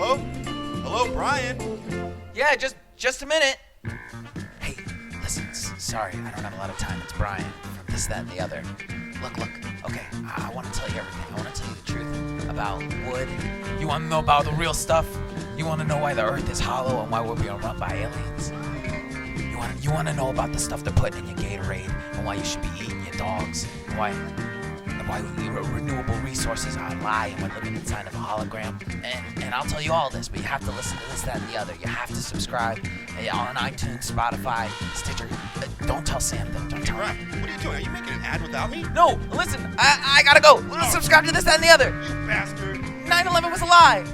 Hello? Hello, Bryan? Yeah, just a minute. Hey, listen, sorry, I don't have a lot of time. It's Bryan from This, That, and the Other. Look, okay, I want to tell you everything. I want to tell you the truth about wood. You want to know about the real stuff? You want to know why the earth is hollow and why we're being run by aliens? You want to know about the stuff they're putting in your Gatorade and why you should be eating your dogs and why renewable resources are a lie and we're living inside of a hologram. And I'll tell you all this, but you have to listen to This, That, and the Other. You have to subscribe on iTunes, Spotify, Stitcher. Don't tell Sam though. Don't tell him. Ryan, what are you doing? Are you making an ad without me? No, listen, I gotta go. Subscribe to This, That, and the Other. You bastard. 9/11 was a lie.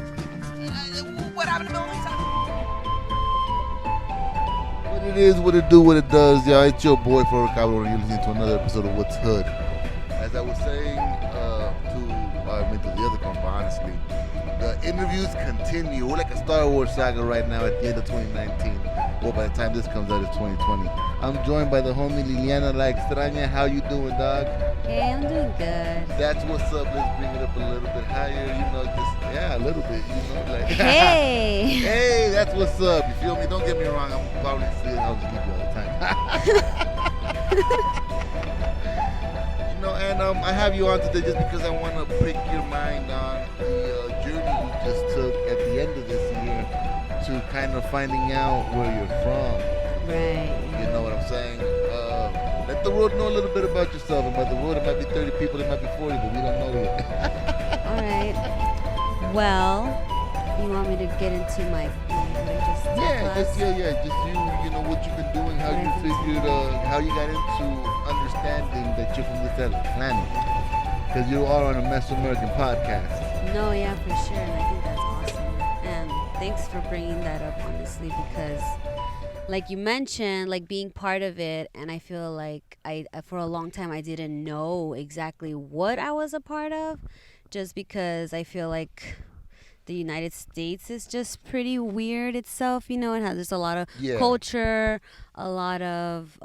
What happened to buildings? What it is, what it do, what it does, y'all. It's your boy, Florida Cabo, and you're listening to another episode of What's Hood. As I was saying to the other compa, honestly, the interviews continue. We're like a Star Wars saga right now at the end of 2019. Well, by the time this comes out, it's 2020. I'm joined by the homie Liliana La Extraña. How you doing, dog? Hey, I'm doing good. That's what's up. Let's bring it up a little bit higher. A little bit. Like. Hey. Hey, that's what's up. You feel me? Don't get me wrong. I'm probably seeing how to leave you all the time. And I have you on today just because I want to pick your mind on the journey you just took at the end of this year to kind of finding out where you're from. Right. You know what I'm saying? Let the world know a little bit about yourself. And by the world, it might be 30 people, it might be 40, but we don't know yet. All right. Well, you want me to get into my religious class? Just you know what you've been doing, how you figured, how you got into understanding that you're from this side of the planet, because you are on a Mezoamerican podcast. No, yeah, for sure, and I think that's awesome. And thanks for bringing that up, honestly, because like you mentioned, like being part of it, and I feel like I for a long time I didn't know exactly what I was a part of, just because I feel like the United States is just pretty weird itself, you know. There's a lot of culture, a lot of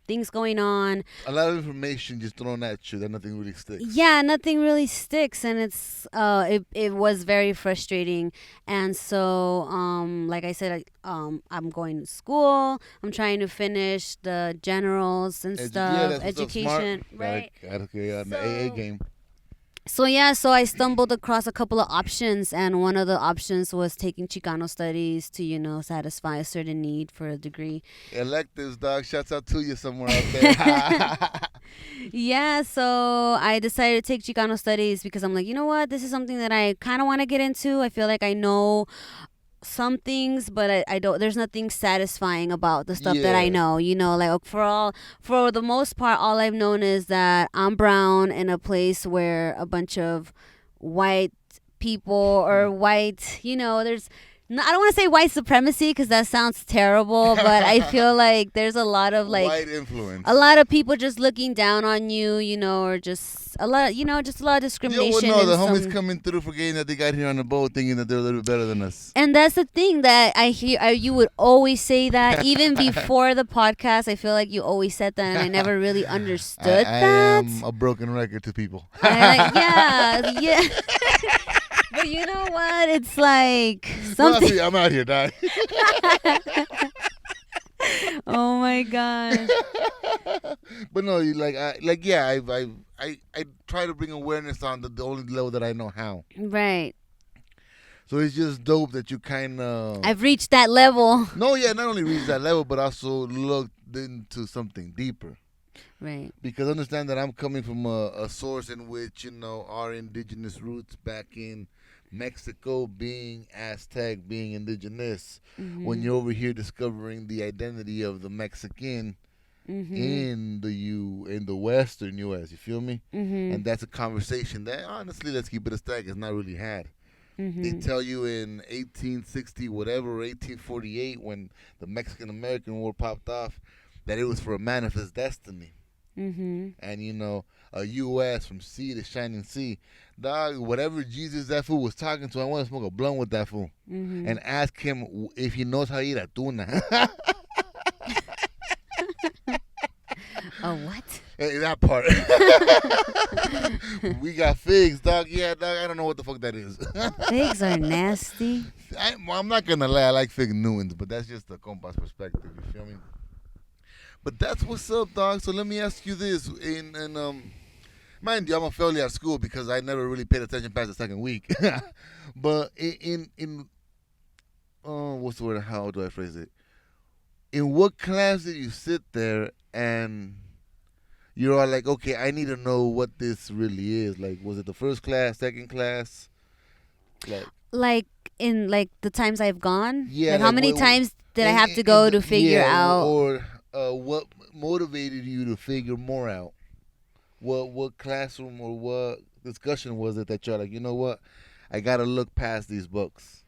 things going on. A lot of information just thrown at you that nothing really sticks. Yeah, nothing really sticks, and it's it was very frustrating. And so, like I said, I'm going to school. I'm trying to finish the generals and stuff, education, right? Gotta get on the AA game. So I stumbled across a couple of options, and one of the options was taking Chicano studies to, satisfy a certain need for a degree. Electives, dog. Shouts out to you somewhere out there. Yeah, so I decided to take Chicano studies because I'm like, you know what? This is something that I kind of want to get into. I feel like I know some things, but I don't. There's nothing satisfying about the stuff that I know. Like for the most part, all I've known is that I'm brown in a place where a bunch of white people or white. There's. I don't want to say white supremacy because that sounds terrible, but I feel like there's a lot of white influence. A lot of people just looking down on you, or just a lot, just a lot of discrimination. The homies coming through forgetting that they got here on the boat, thinking that they're a little bit better than us. And that's the thing that I hear. You would always say that, even before the podcast. I feel like you always said that, and I never really understood that. I am a broken record to people. Yeah. But you know what? It's like something. Well, I'm out here, dog. Oh my god. But no, I try to bring awareness on the only level that I know how. Right. So it's just dope that you kind of. I've reached that level. No, yeah, not only reached that level, but also looked into something deeper. Right. Because understand that I'm coming from a source in which, our indigenous roots back in Mexico, being Aztec, being indigenous, when you're over here discovering the identity of the Mexican in the Western U.S., you feel me? And that's a conversation that, honestly, let's keep it a stack, is not really had. They tell you in 1860, whatever, 1848, when the Mexican-American War popped off, that it was for a manifest destiny. And, a U.S. from sea to shining sea. Dog, whatever Jesus that fool was talking to, I want to smoke a blunt with that fool. And ask him if he knows how to eat a tuna. Oh, what? Hey, that part. We got figs, dog. Yeah, dog. I don't know what the fuck that is. Figs are nasty. I'm not gonna lie. I like fig Newins, but that's just the compas perspective. You feel me? But that's what's up, dog. So let me ask you this: mind you, I'm a failure at school because I never really paid attention past the second week. But what's the word? How do I phrase it? In what class did you sit there and you're all like, okay, I need to know what this really is? Like, was it the first class, second class? Like in like the times I've gone. Yeah. Like how many times did I have to go to figure out? Or what motivated you to figure more out? What classroom or what discussion was it that you're like, you know what, I gotta look past these books?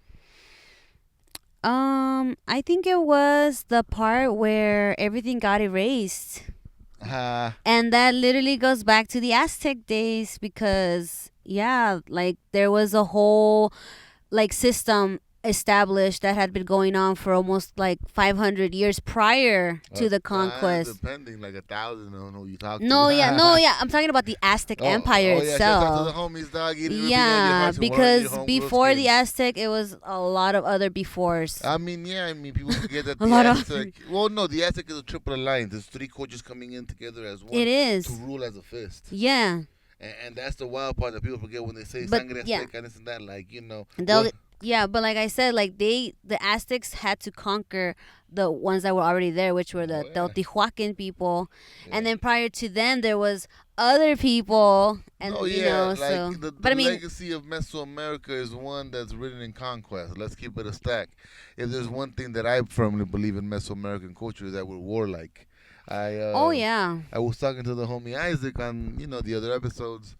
I think it was the part where everything got erased. And that literally goes back to the Aztec days because, yeah, like there was a whole like system established that had been going on for almost like 500 years prior to the conquest. Depending, like 1,000, I don't know who you talk to. No, yeah. I'm talking about the Aztec Empire itself. Shout out to the homies, dog. Yeah, because before the Aztec, it was a lot of other befores. I mean, people forget that the Aztec. Well, no, the Aztec is a triple alliance. There's three cultures coming in together as one. It is to rule as a fist. Yeah. And that's the wild part that people forget when they say sangre azteca and this and that. Like, you know. Yeah, but like I said, like the Aztecs had to conquer the ones that were already there, which were the Teotihuacan people, and then prior to them there was other people, and the legacy of Mesoamerica is one that's written in conquest. Let's keep it a stack. If there's one thing that I firmly believe in Mesoamerican culture is that we're warlike. I was talking to the homie Isaac on the other episodes,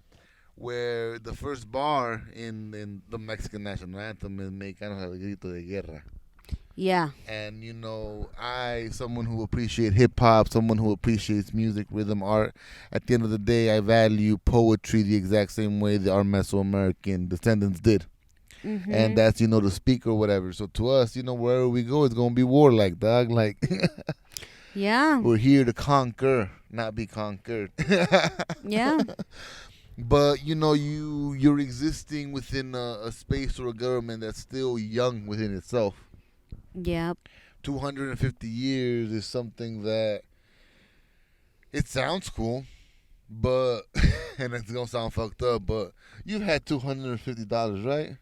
where the first bar in the Mexican national anthem is Mexicanos al grito de guerra. Yeah. And, someone who appreciates hip-hop, someone who appreciates music, rhythm, art, at the end of the day, I value poetry the exact same way that our Mesoamerican descendants did. Mm-hmm. And that's, to speak or whatever. So to us, wherever we go, it's going to be warlike, dog. Like, yeah. We're here to conquer, not be conquered. Yeah. But, you're existing within a space or a government that's still young within itself. Yep. 250 years is something that, it sounds cool, but, and it's going to sound fucked up, but you've had $250, right?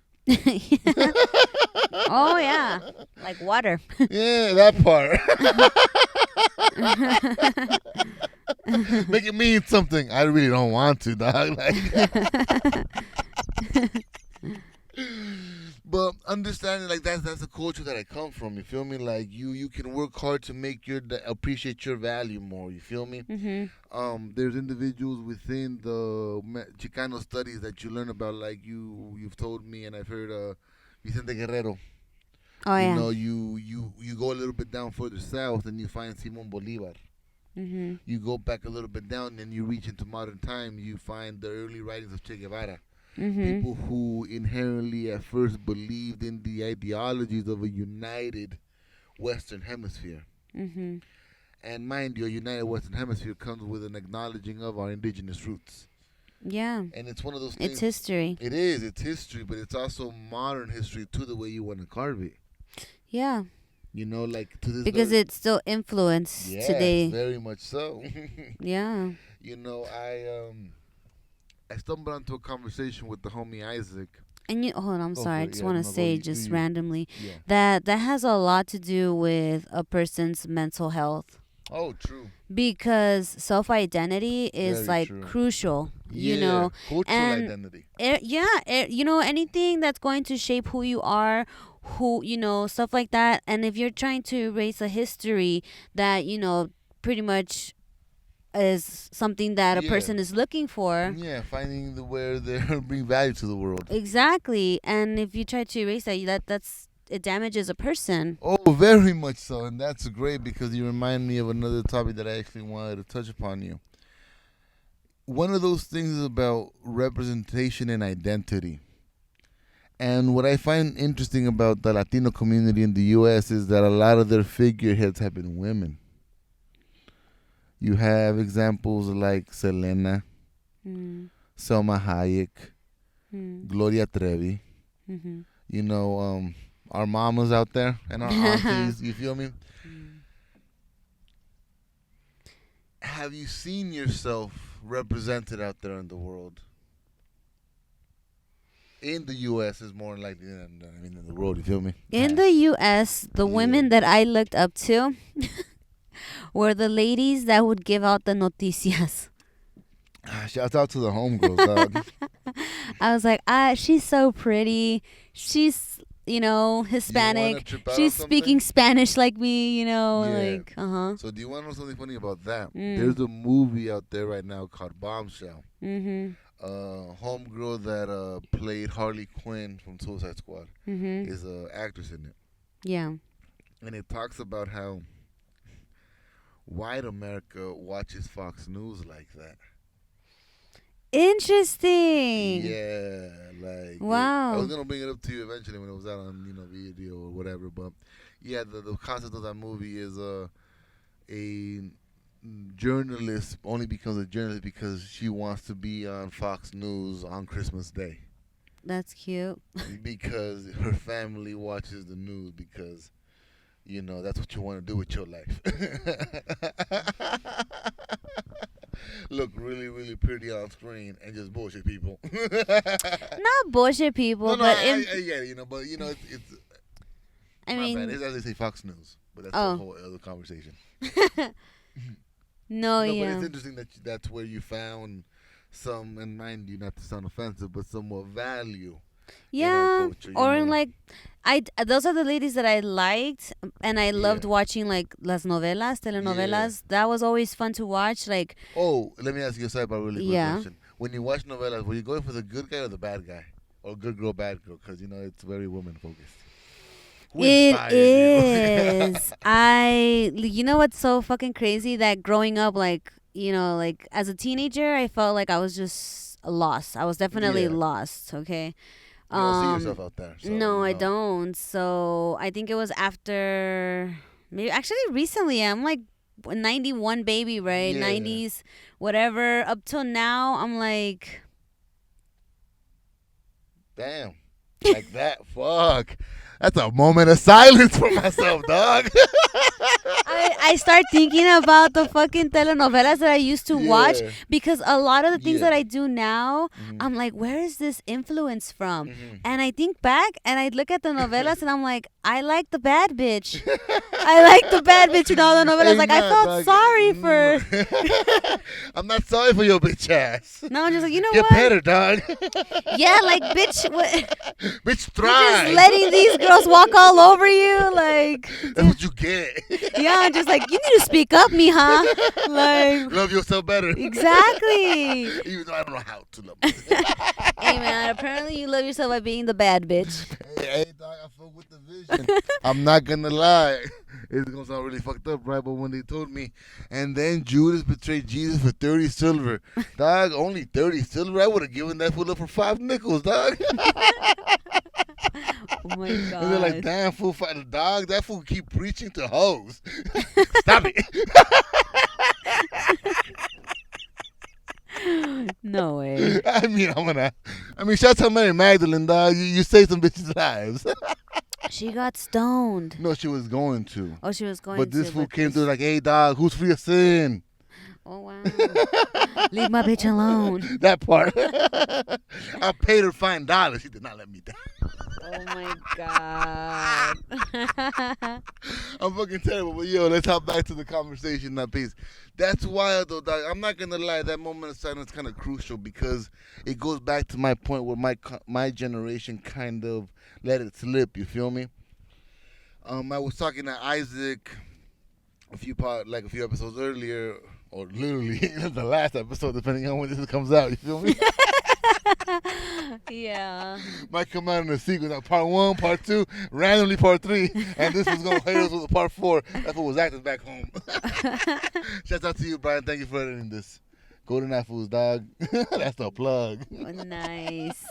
Oh, yeah. Like water. Yeah, that part. Make it mean something. I really don't want to, dog. But understanding, like, that's the culture that I come from. You feel me? Like, you can work hard to make appreciate your value more. You feel me? Mm-hmm. There's individuals within the Chicano studies that you learn about, like you've told me, and I've heard Vicente Guerrero. Oh, yeah. You go a little bit down further south and you find Simon Bolivar. Mm-hmm. You go back a little bit down and you reach into modern time, you find the early writings of Che Guevara. Mm-hmm. People who inherently at first believed in the ideologies of a united Western Hemisphere. Mm-hmm. And mind you, a united Western Hemisphere comes with an acknowledging of our indigenous roots. Yeah. And it's one of those things. It's history. It is. It's history, but it's also modern history to the way you want to carve it. Yeah. Like to this because it's still influenced today. Very much so. Yeah. I stumbled onto a conversation with the homie Isaac. And hold on, I'm sorry. I just want to say just randomly that has a lot to do with a person's mental health. Oh, true. Because self-identity is crucial, cultural identity. Anything that's going to shape who you are, stuff like that. And if you're trying to erase a history that, pretty much is something that a person is looking for. Yeah, finding where they bring value to the world. Exactly. And if you try to erase that, it damages a person. Oh, very much so. And that's great because you remind me of another topic that I actually wanted to touch upon you. One of those things is about representation and identity. And what I find interesting about the Latino community in the U.S. is that a lot of their figureheads have been women. You have examples like Selena, Mm. Selma Hayek, Mm. Gloria Trevi. Mm-hmm. You know, our mamas out there and our aunties. You feel me? Have you seen yourself represented out there in the world? In the U.S. is more likely than in the world. You feel me? In the U.S., the women that I looked up to were the ladies that would give out the noticias. Shout out to the homegirls, dog. I was like, she's so pretty. She's, Hispanic. trip out on She's something? speaking Spanish like me, Yeah. like, uh-huh. So do you want to know something funny about that? Mm. There's a movie out there right now called Bombshell. Mm-hmm. Homegirl that played Harley Quinn from Suicide Squad Mm-hmm. is an actress in it. Yeah. And it talks about how white America watches Fox News like that. Interesting. Yeah, like Wow. I was gonna bring it up to you eventually when it was out on video or whatever. But yeah, the concept of that movie is a journalist only becomes a journalist because she wants to be on Fox News on Christmas Day That's cute. because her family watches the news because that's what you want to do with your life. Look really, really pretty on screen and just bullshit people. Not bullshit people, No, but I get it, but it's. I My mean, bad. It's as they say Fox News, but that's Oh. a whole other conversation. no, But yeah. it's interesting that that's where you found some, and mind you, not to sound offensive, but somewhat value. Yeah, culture, or in like, those are the ladies that I liked, and I loved Yeah. watching like las novelas, telenovelas. That was always fun to watch. Like, Oh, let me ask you a sidebar really quick Yeah. question. When you watch novelas, were you going for the good guy or the bad guy? Or good girl, bad girl? Because, it's very woman focused. Who it inspired you? is. You know what's so fucking crazy? That growing up, like as a teenager, I felt like I was just lost. I was definitely Yeah. lost. Okay. You don't see yourself out there. So, No, I don't. So I think it was after maybe actually recently. I'm like 91 baby, right? Yeah. 90s, whatever. Up till now, I'm like, Damn. Like that. Fuck. That's a moment of silence for myself, dog. I start thinking about the fucking telenovelas that I used to watch Yeah. because a lot of the things Yeah. that I do now, Mhm. I'm like, where is this influence from? Mhm. And I think back and I look at the novelas and I'm like, I like the bad bitch. I like the bad bitch in all the novelas. Hey, Like, I nah, felt dog. sorry for. I'm not sorry for your bitch ass. No, I'm just like, you know Get what? better, dog. Yeah, like, bitch, what? Bitch, You're thrive. just letting these girls walk all over you, like, That's what you get. yeah, I'm just like, you need to speak up, mija. Like, Love yourself better. exactly. Even though I don't know how to love myself. Hey, man, apparently you love yourself by being the bad bitch. Hey, dog, I fuck with the vision. I'm not gonna lie. It's gonna sound really fucked up, right? But when they told me, and then Judas betrayed Jesus for 30 silver, dog, only 30 silver? I would have given that fool up for 5 nickels, dog. Oh, my And they're like, God. damn, fool, fight the dog. That fool keep preaching to hoes. Stop it. No way. I mean, shout out to Mary Magdalene, dog. You saved some bitches' lives. She got stoned. No, she was going to. Oh, she was going But to. this fool came through like, hey, dog, who's free of sin? Oh, wow. Leave my bitch alone. That part. I paid her $5. She did not let me down. Oh, my God. I'm fucking terrible. But, yo, let's hop back to the conversation now, please. That's wild, though, dog. I'm not going to lie. That moment of silence is kind of crucial because it goes back to my point where my generation kind of let it slip. You feel me? I was talking to Isaac a few episodes earlier, or literally the last episode, depending on when this comes out. You feel me? Yeah. Might come out in a sequence, like part 1, part 2, randomly part 3, and this was gonna hit us with a part 4. That's what was acting back home. Shout out to you, Bryan. Thank you for editing this. Goodnight, fools, dog. That's the plug. Oh, nice.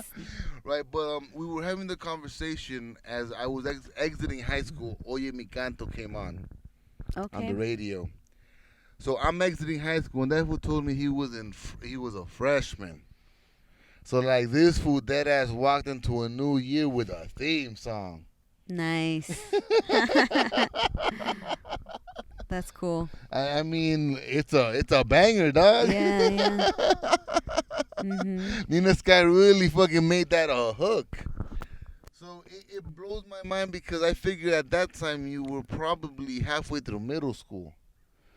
Right, but we were having the conversation as I was exiting high school. Oye Mi Canto came on the Okay. radio. So I'm exiting high school, and that fool told me he was a freshman. So like this fool dead ass walked into a new year with a theme song. Nice. That's cool. I mean, it's a banger, dog. Yeah, yeah. Nina Sky really fucking made that a hook. So it blows my mind because I figured at that time you were probably halfway through middle school.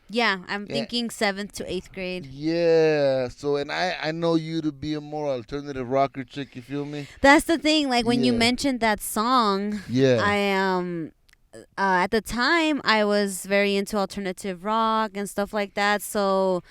Yeah, I'm thinking 7th to 8th grade. Yeah. So, and I know you to be a more alternative rocker chick, you feel me? That's the thing. Like when you Yeah. mentioned that song, Yeah. at the time I was very into alternative rock and stuff like that. So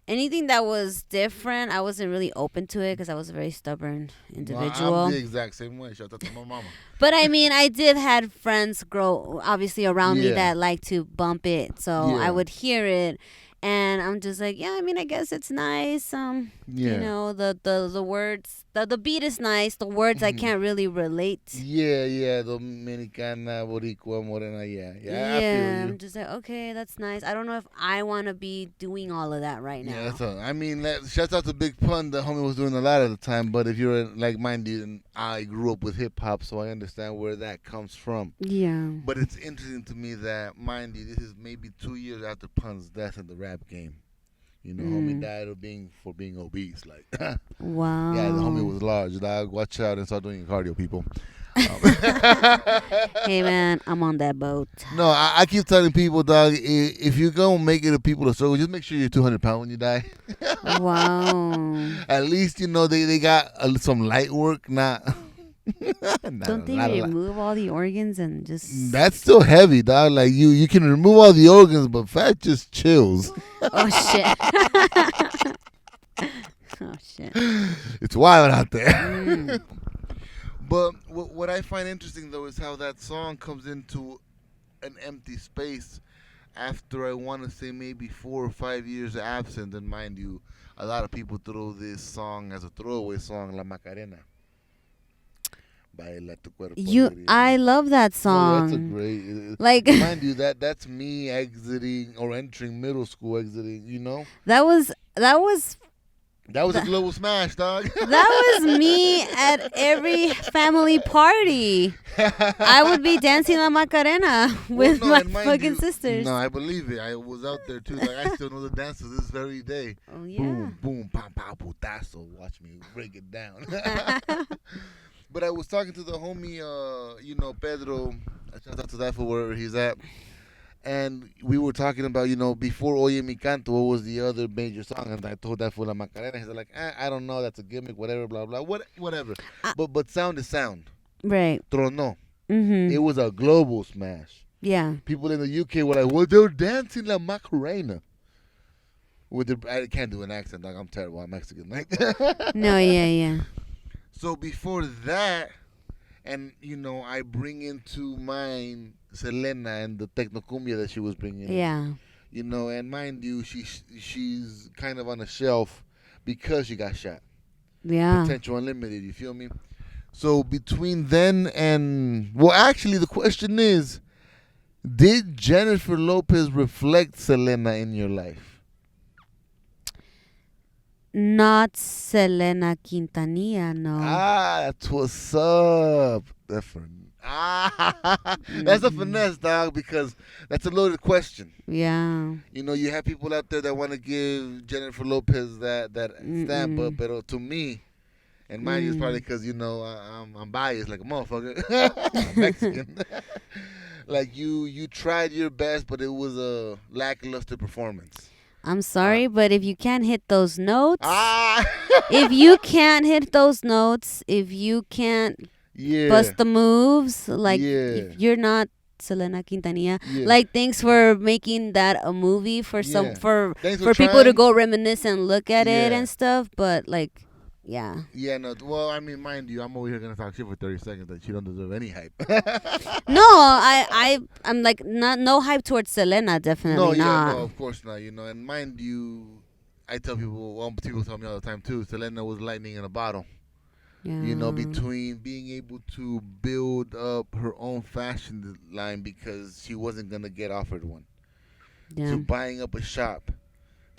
anything that was different, I wasn't really open to it because I was a very stubborn individual. I'm the exact same way. Shout out to my mama. But I mean, I did had friends grow obviously around me Yeah. that like to bump it, so Yeah. I would hear it, and I'm just like, yeah, I mean, I guess it's nice. Yeah. You know, the words, the beat is nice. The words I can't really relate. Yeah. Dominicana, Boricua, Morena. Yeah. I feel I'm you. just like, okay, that's nice. I don't know if I want to be doing all of that right now. Yeah, that's all. I mean, shouts out to Big Pun. The homie was doing a lot at the time. But if you're like minded, and I grew up with hip hop, so I understand where that comes from. Yeah. But it's interesting to me that, mind you, this is maybe 2 years after Pun's death in the rap game. You know, homie died of being obese. Like, Wow. yeah, the homie was large. Dog, watch out and start doing your cardio, people. Hey man, I'm on that boat. No, I keep telling people, dog, if you're gonna make it a people to struggle, just make sure you're 200 pounds when you die. Wow. At least you know they got some light work, not. Don't they remove all the organs and just? That's still heavy, dog. Like you can remove all the organs, but fat just chills. Oh shit. Oh shit. It's wild out there. But what I find interesting though is how that song comes into an empty space after, I want to say, maybe 4 or 5 years absent. And mind you, a lot of people throw this song as a throwaway song, La Macarena. Baila tu cuerpo alegría. I love that Oh, song. that's a great. Like Mind you, that's me exiting or entering middle school, exiting. You know, that was that was a global smash, dog. that was me at every family party. I would be dancing La Macarena with Well, no, my and mind fucking you- sisters. No, I believe it. I was out there too. Like, I still know the dances this very day. Oh yeah. Boom, boom, pam, pam, putazo. Watch me break it down. But I was talking to the homie, Pedro. Shout out to that for wherever he's at. And we were talking about, before Oye Mi Canto, what was the other major song? And I told that for La Macarena. He's like, I don't know. That's a gimmick, whatever, blah, blah. Whatever. But sound is sound. Right. Trono. Mhm. It was a global smash. Yeah. People in the UK were like, well, they're dancing La Macarena. I can't do an accent. Like, I'm terrible. I'm Mexican. Like, No. Yeah. so before that, and I bring into mind Selena and the technocumbia that she was bringing in. Yeah. And mind you, she's kind of on a shelf because she got shot. Yeah. Potential unlimited, you feel me? So between then and, well, actually the question is, did Jennifer Lopez reflect Selena in your life? Not Selena Quintanilla, no. That's what's up. That's a finesse, dog, because that's a loaded question. Yeah. You have people out there that want to give Jennifer Lopez that stamp up, but to me, and mind you, it's probably because I'm biased like a motherfucker. I'm Mexican. Like you tried your best, but it was a lackluster performance. I'm sorry, but if you can't hit those notes, Ah, if you can't hit those notes, if you can't yeah, bust the moves, like Yeah. if you're not Selena Quintanilla, yeah. like thanks for making that a movie for Yeah. for Thanks people to trying. go reminisce and look at it Yeah. and stuff, but like, yeah. Yeah, no. Well, I mean, mind you, I'm over here gonna talk shit for 30 seconds that she don't deserve any hype. No, I'm like no hype towards Selena, definitely No, not. no, of course not. And mind you, I tell people, people tell me all the time too, Selena was lightning in a bottle. Yeah. Between being able to build up her own fashion line because she wasn't gonna get offered one, Yeah. to buying up a shop,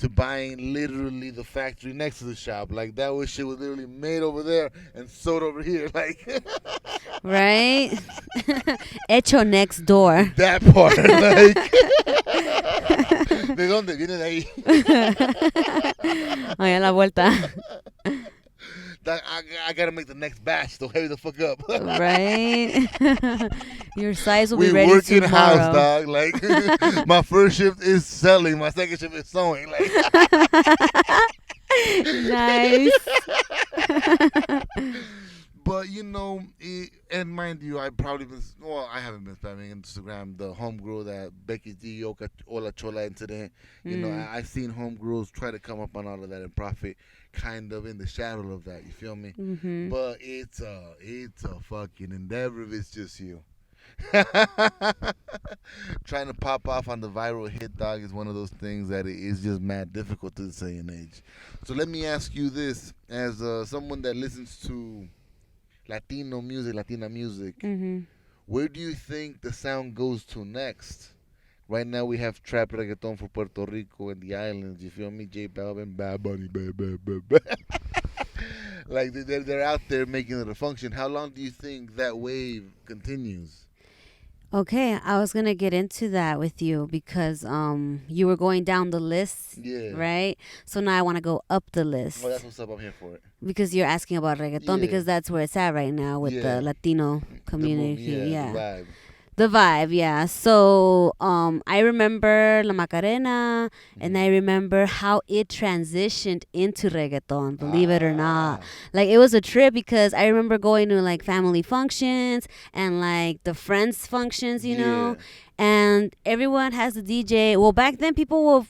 to buying literally the factory next to the shop. Like that was shit was literally made over there and sold over here. Like Right? Hecho next door. that part. Like ¿de dónde viene de ahí? Allá a la vuelta. I gotta make the next batch, so hurry the fuck up. Right? Your size will We be ready work in tomorrow. house, dog. Like my first shift is selling, my second shift is sewing. Like Nice. but you know, and mind you, I haven't been spamming Instagram the homegirl that Becky D Ola Chola incident. You know, I've seen homegirls try to come up on all of that and profit kind of in the shadow of that. You feel me? Mm-hmm. But it's a fucking endeavor if it's just you. Trying to pop off on the viral hit, dog, is one of those things that it is just mad difficult to this day and age. So let me ask you this, as someone that listens to Latino music, Latina music, Mm-hmm. where do you think the sound goes to next? Right now we have trap reggaeton for Puerto Rico and the islands. You feel me? J Balvin, Bad Bunny, like they're out there making it a function. How long do you think that wave continues? Okay, I was gonna get into that with you because you were going down the list, Yeah. right? So now I want to go up the list Well, that's what's up. I'm here for it. because you're asking about reggaeton Yeah. because that's where it's at right now with Yeah. the Latino community. The Yeah. vibe. The vibe, yeah. So I remember La Macarena, and I remember how it transitioned into reggaeton, believe it or not. Like, it was a trip because I remember going to, like, family functions and, like, the friends functions, you know? And everyone has a DJ. Well, back then, people will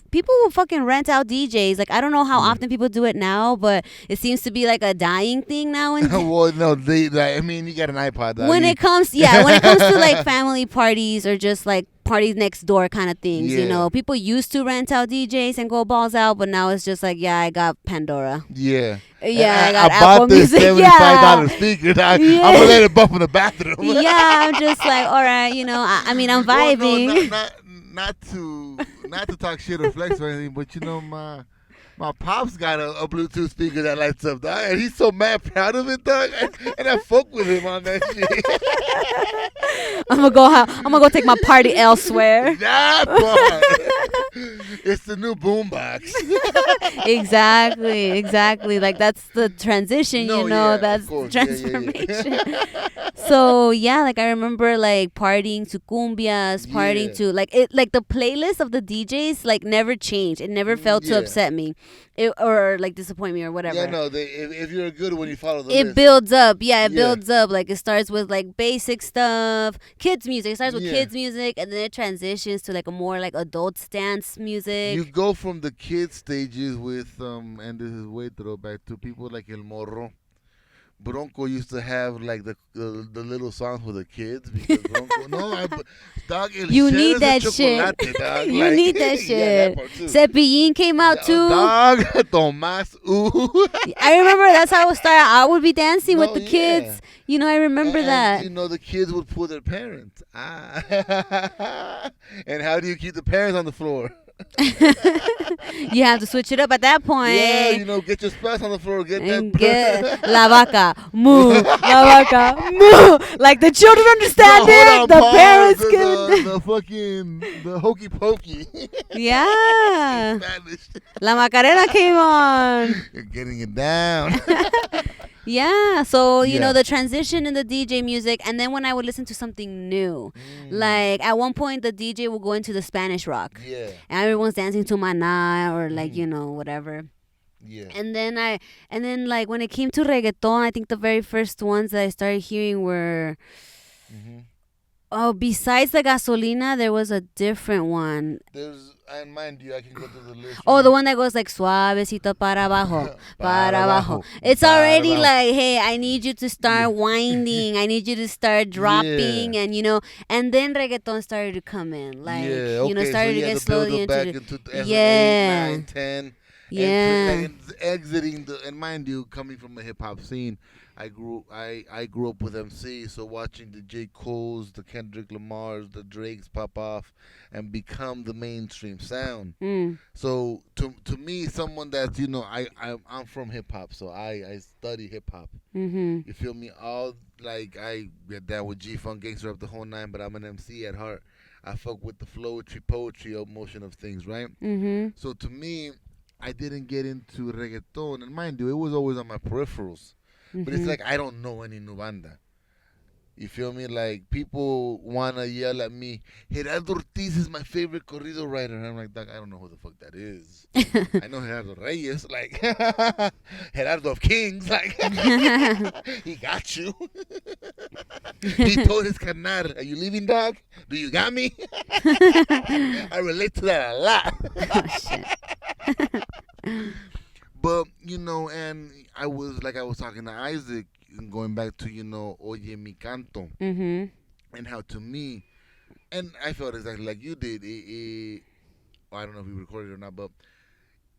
fucking rent out DJs. Like, I don't know how often people do it now, but it seems to be, like, a dying thing now. And Well, no, I mean, you got an iPod. Dog. when it comes to like family parties or just like parties next door kind of things, you Yeah. know, people used to rent out DJs and go balls out, but now it's just like, yeah, I got Pandora. Yeah. Yeah, And I got bought Apple this Music. $75 Yeah. speaker. Dog. Yeah. I'm gonna let it bump in the bathroom. Yeah, I'm just like, all right, you know, I mean, I'm Well, vibing. no, not to talk shit or flex or anything, but you know my pops got a Bluetooth speaker that lights up, dog, and he's so mad proud of it, dog, and I fuck with him on that shit. I'm gonna go take my party elsewhere. That part. It's the new boombox. Exactly. Like, that's the transition, No, you know, yeah, that's of course. the Yeah, transformation. yeah. So yeah, like I remember like partying to cumbias, partying Yeah. to like the playlist of the DJs like never changed. It never failed to Yeah. upset me, or like disappoint me or whatever. Yeah, no, if you're a good one, you follow the It list. builds up. Yeah, it Yeah. builds up. Like, it starts with like basic stuff, kids music. It starts with Yeah. kids music, and then it transitions to like a more like adult dance music. You go from the kid stages with and this is way throwback to people like El Morro. Bronco used to have like the little songs for the kids because Bronco dog El You Cheddar need de that shit. Chocolate, dog. You Like, need that yeah, shit. part too. Cepillín came out too. Dog Tomás ooh. I remember that's how it started. I would be dancing with No, the yeah. kids. You know, I remember And, that. you know, the kids would pull their parents. And how do you keep the parents on the floor? You have to switch it up at that point. Yeah, you know, get your spouse on the floor. And get la vaca, moo, la vaca, moo. Like, the children understand No, hold it. on, The pause. parents the fucking the hokey pokey. Yeah. Spanish. La Macarena came on. You're getting it down. Yeah, so you Yeah. know the transition in the DJ music, and then when I would listen to something new, like at one point the DJ will go into the Spanish rock, Yeah. and everyone's dancing to Mana or like you know whatever. Yeah. And then like when it came to reggaeton, I think the very first ones that I started hearing were besides the Gasolina, there was a different one. And mind you, I can go through the list. Oh, the one that goes like suavecito para abajo, para abajo. It's para already abajo. like, hey, I need you to start winding. I need you to start dropping, and you know, and then reggaeton started to come in, like you know, started to get slowly back into into the 8, 9, 10. Yeah. And exiting and mind you, coming from a hip hop scene, I grew up with MC, so watching the J. Cole's, the Kendrick Lamar's, the Drake's pop off and become the mainstream sound. So to me, someone that's I'm from hip hop, so I study hip hop. You feel me? All like I get down with G Funk Gangster up the whole nine, but I'm an MC at heart. I fuck with the poetry, emotion of things, right? So to me, I didn't get into reggaeton, and mind you, it was always on my peripherals. But it's like I don't know any new banda. You feel me? Like people wanna yell at me, Gerardo Ortiz is my favorite corrido writer. And I'm like, Doc, I don't know who the fuck that is. I know Gerardo Reyes, like Gerardo of Kings, like he got you. He told his carnal, are you leaving, dog? Do you got me? I relate to that a lot. Oh shit. But, and I was talking to Isaac, going back to, Oye Mi Canto, and how to me, and I felt exactly like you did, I don't know if we recorded it or not, but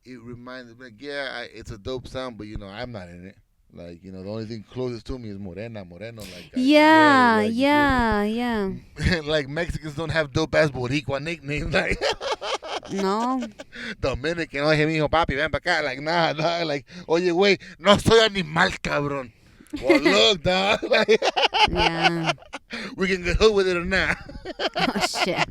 it reminded me, it's a dope sound, but, I'm not in it. Like, the only thing closest to me is Moreno, like that. Yeah. Like, Mexicans don't have dope-ass Boricua nicknames, like... No. Dominican, oye, mijo, papi, ven pa' acá. Like, nah, like, oye, güey, no soy animal, cabrón. Well, look, dog. Like, Yeah. we can get hood with it or not. Oh shit.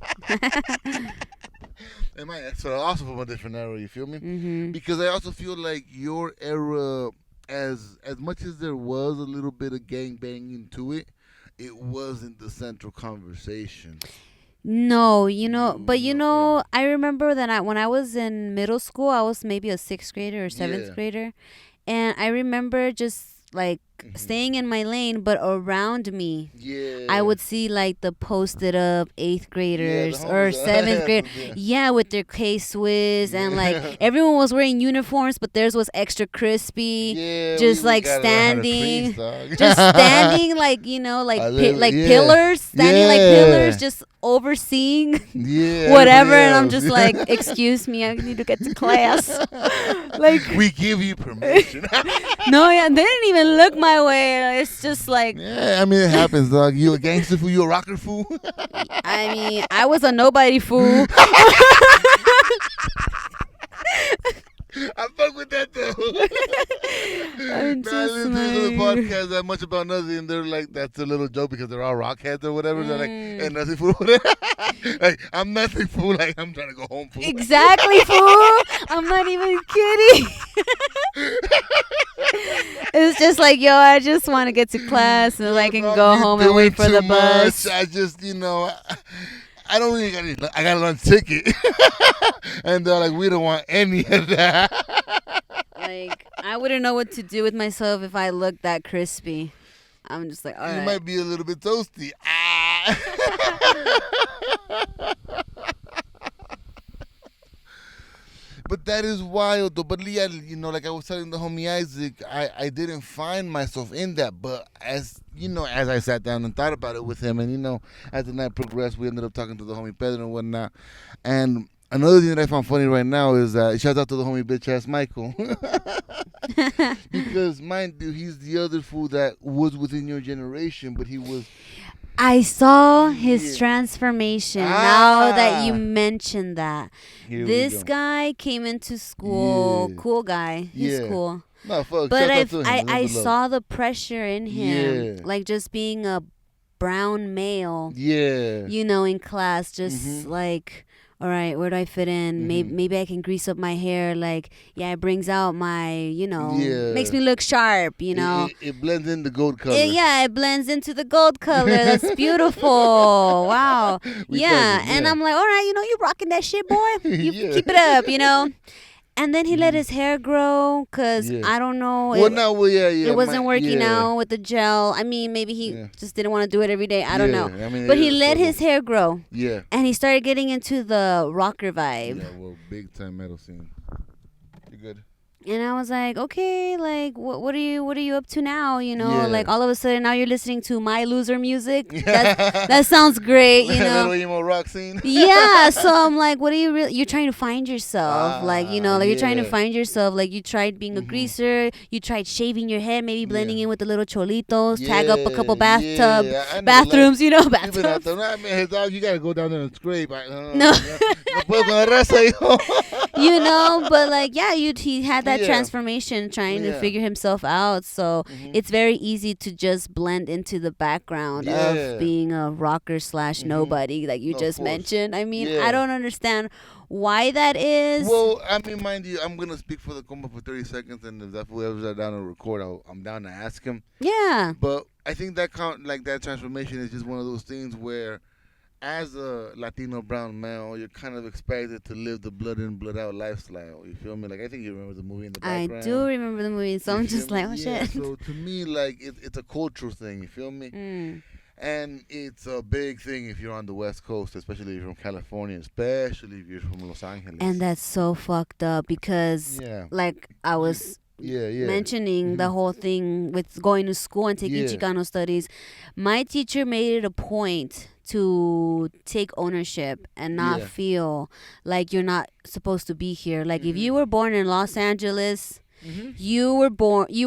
And that's also from a different era, you feel me? Because I also feel like your era, as much as there was a little bit of gang banging to it, it wasn't the central conversation. No, I remember that when I was in middle school, I was maybe a 6th grader or 7th grader. And I remember just like staying in my lane, but around me, I would see like the posted up 8th graders or 7th grade. With their K-Swiss. And like everyone was wearing uniforms, but theirs was extra crispy. Just like standing. Just standing like, pillars. Standing like pillars, just overseeing whatever. And I'm just like, excuse me, I need to get to class. Like, we give you permission. No, they didn't even look my way. It's just like, it happens, dog. You a gangster fool? You a rocker fool? I mean, I was a nobody fool. I fuck with that though. I'm I just listen to the podcast that much about nothing, and they're like, that's a little joke because they're all rockheads or whatever. They're like, hey, nothing fool. Like, I'm nothing fool. Like, I'm trying to go home fool. Exactly, fool. I'm not even kidding. It's just like, yo, I just want to get to class so I can go home and wait for the bus. I just, I don't really I got to learn ticket. And they're like, we don't want any of that. Like, I wouldn't know what to do with myself if I looked that crispy. I'm just like, all right. You might be a little bit toasty. But that is wild, though. But Leah, like I was telling the homie Isaac, I didn't find myself in that. But as I sat down and thought about it with him, and as the night progressed, we ended up talking to the homie Pedro and whatnot. And another thing that I found funny right now is shout out to the homie bitch ass Michael, because mind you, he's the other fool that was within your generation, but he was. I saw his transformation now that you mentioned that. This guy came into school, cool guy. He's cool. No, fuck. But I saw the pressure in him, like just being a brown male. In class, just like, all right, where do I fit in? Maybe I can grease up my hair. Like, it brings out my, makes me look sharp, It blends in the gold color. It blends into the gold color. That's beautiful. Wow. And I'm like, all right, you rocking that shit, boy. You keep it up, And then he let his hair grow because I don't know. It wasn't working out with the gel. I mean, maybe he just didn't want to do it every day. I don't know. I mean, but he let his hair grow. And he started getting into the rocker vibe. Yeah, well, big time metal scene. You good? And I was like, okay, like what are you up to now? You know, Yeah. like all of a sudden now you're listening to My Loser music. That sounds great, you know. Little emo rock scene. Yeah, so I'm like, what are you really? You're trying to find yourself, like you know, like you're trying to Yeah. find yourself. Like you tried being a greaser, you tried shaving your head, maybe blending in with the little cholitos, tag up a couple bathrooms, you know, You've been out bathrooms. there. Nah, man, dog, you gotta go down there and scrape. No. No puedo con la raza, hijo. You know, but like yeah, he had that Yeah. transformation, trying to Yeah. figure himself out. So it's very easy to just blend into the background Yeah. of being a rocker / nobody, like you No, of just course. mentioned. I mean, Yeah. I don't understand why that is. Well, I mean, mind you, I'm gonna speak for the combo for 30 seconds, and if that whoever's down to record, I'm down to ask him. Yeah. But I think that that transformation is just one of those things where, as a Latino brown male, you're kind of expected to live the blood in, blood out lifestyle. You feel me? Like I think you remember the movie in the I background. do remember the movie, so I'm You feel just me? like, oh Yeah, shit. So to me, like it's a cultural thing. You feel me? Mm. And it's a big thing if you're on the West Coast, especially if you're from California, especially if you're from Los Angeles. And that's so fucked up because, yeah, like I was yeah. mentioning the whole thing with going to school and taking Yeah. Chicano studies, my teacher made it a point to take ownership and not Yeah. feel like you're not supposed to be here. Like if you were born in Los Angeles, you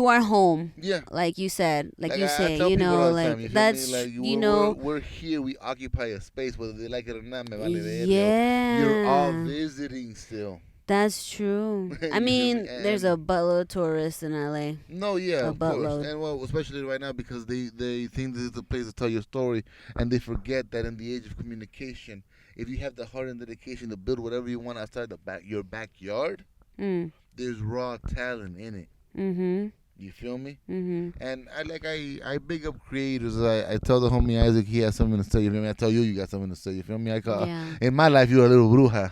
are home. Yeah. Like you said, like you I say, tell you people know, all the like time, you feel that's, me? Like, you know, we're here. We occupy a space, whether they like it or not. Me vale verga. yeah. You're all visiting still. That's true. You I feel mean, me? there's a buttload of tourists in LA. No, yeah, A of course, buttload. and well, especially right now because they think this is the place to tell your story, and they forget that in the age of communication, if you have the heart and dedication to build whatever you want outside your backyard, there's raw talent in it. Mm-hmm. You feel me? Mm-hmm. And I big up creators. I tell the homie Isaac he has something to say. You feel me? I tell you got something to say. You feel me? I call Yeah. in my life you're a little bruja.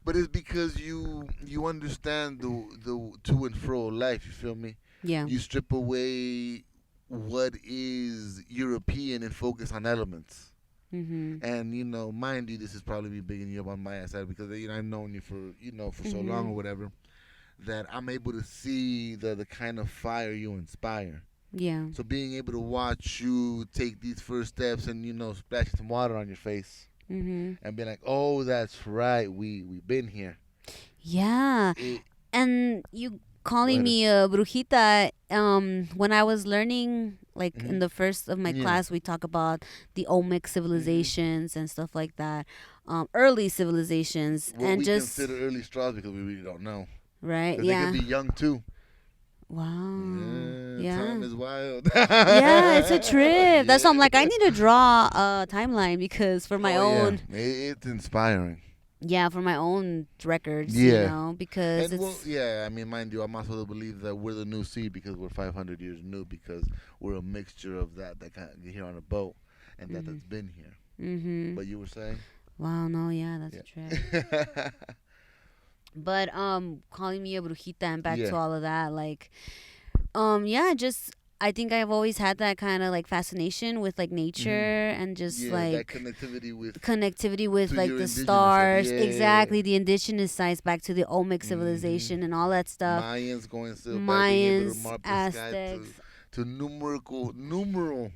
But it's because you understand the to and fro of life. You feel me? Yeah. You strip away what is European and focus on elements. Mm-hmm. And mind you, this is probably me bigging you up on my side because I've known you for so long or whatever, that I'm able to see the kind of fire you inspire. Yeah. So being able to watch you take these first steps and splash some water on your face Mm-hmm. and be like, oh, that's right, we've been here. Yeah. It, And you calling Go me a brujita, when I was learning, like in Mhm. the first of my Yeah. class, we talk about the Olmec civilizations and stuff like that, early civilizations, what and we just consider early straws because we really don't know. right, 'Cause yeah. they could be young too. Wow. Yeah. Time is wild. Yeah, it's a trip. That's why I'm Yeah. like, I need to draw a timeline because for my Oh, yeah. own, It's inspiring. yeah, for my own records, Yeah. because And it's I mean, mind you, I'm also to believe that we're the new seed because we're 500 years new because we're a mixture of that kind of here on a boat and that's been here. mm-hmm. But you were saying? Wow, no, yeah, that's a trip. But calling me a brujita and back Yeah. to all of that, like just I think I've always had that kind of like fascination with like nature and just that like connectivity with connectivity with to like your the indigenous side. stars, Yeah. exactly, the indigenous sides back to the Olmec civilization and all that stuff. Mayans going still back, being able to Mayans, mark the sky Aztecs. to numeral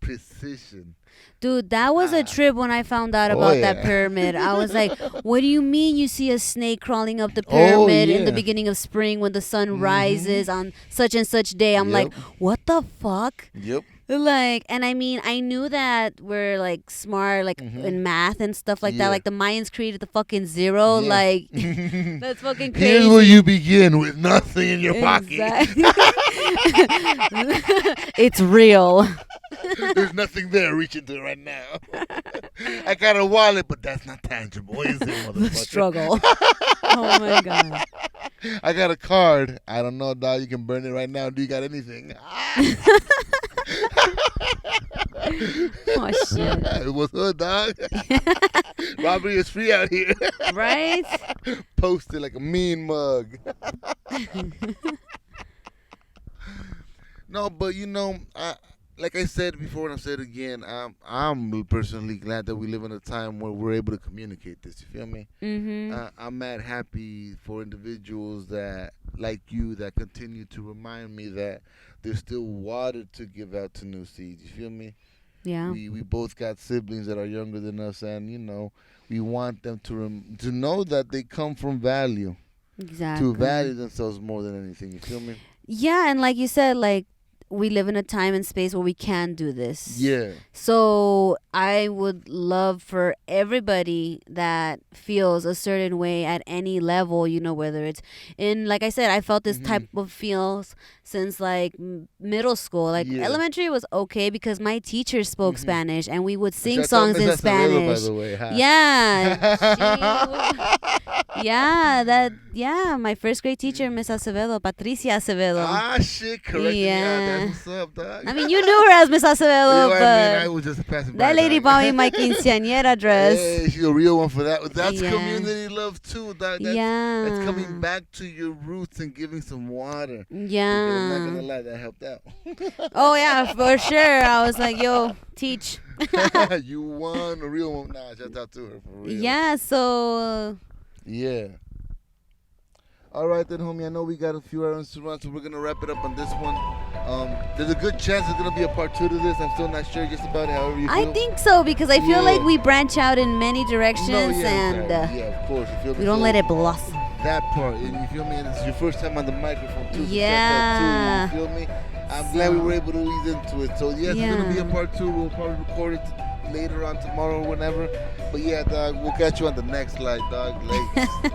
precision. Dude, that was a trip when I found out about that yeah. pyramid. I was like, what do you mean you see a snake crawling up the Oh, pyramid in the yeah. beginning of spring when the sun rises on such and such day? I'm like, Yep. what the fuck? Yep. Like, and I mean, I knew that we're like smart, like in math and stuff like that. Yeah. Like the Mayans created the fucking zero. Yeah. Like, that's fucking crazy. Here's where you begin with nothing in your pocket. Exactly. It's real. There's nothing there reaching to right now. I got a wallet, but that's not tangible. Is it, motherfucker? The struggle. Oh my god. I got a card. I don't know, dog. You can burn it right now. Do you got anything? Oh shit. What's up, dog? Robbery is free out here. Right? Posted like a mean mug. No, but like I said before, and I've said again, I'm personally glad that we live in a time where we're able to communicate this. You feel me? I'm mad happy for individuals that, like you, that continue to remind me that there's still water to give out to new seeds. You feel me? Yeah. We both got siblings that are younger than us, and we want them to know that they come from value, Exactly. to value themselves more than anything. You feel me? Yeah, and like you said, like we live in a time and space where we can do this. Yeah. So I would love for everybody that feels a certain way at any level, whether it's in, like I said, I felt this type of feels since like middle school. Like elementary was okay because my teacher spoke Spanish and we would sing songs in Spanish. By the way, huh? Yeah. My first grade teacher, Miss Acevedo, Patricia Acevedo. Ah, shit, correct. Yeah, that's what's up, dog. I mean, you knew her as Miss Acevedo, but I was just passing by. that lady bought me my quinceañera dress. Hey, she's a real one for that. That's community love too, dog. That's coming back to your roots and giving some water. Yeah. I'm not gonna lie, that helped out. Oh yeah, for sure. I was like, yo, teach. You won, a real one. Nah, shout out to her for real. Yeah. So. Yeah. All right then, homie. I know we got a few errands to run, so we're gonna wrap it up on this one. There's a good chance there's gonna be a part 2 to this. I'm still not sure just about it. However you feel. I think so because I feel like we branch out in many directions and yeah, of course. You feel me? we don't let it blossom. That part, and you feel me? And it's your first time on the microphone too. So Yeah. you feel me? I'm glad we were able to ease into it. So yes, it's gonna be a part 2. We'll probably record it later on tomorrow or whenever. But yeah, dog, we'll catch you on the next slide, dog. Like.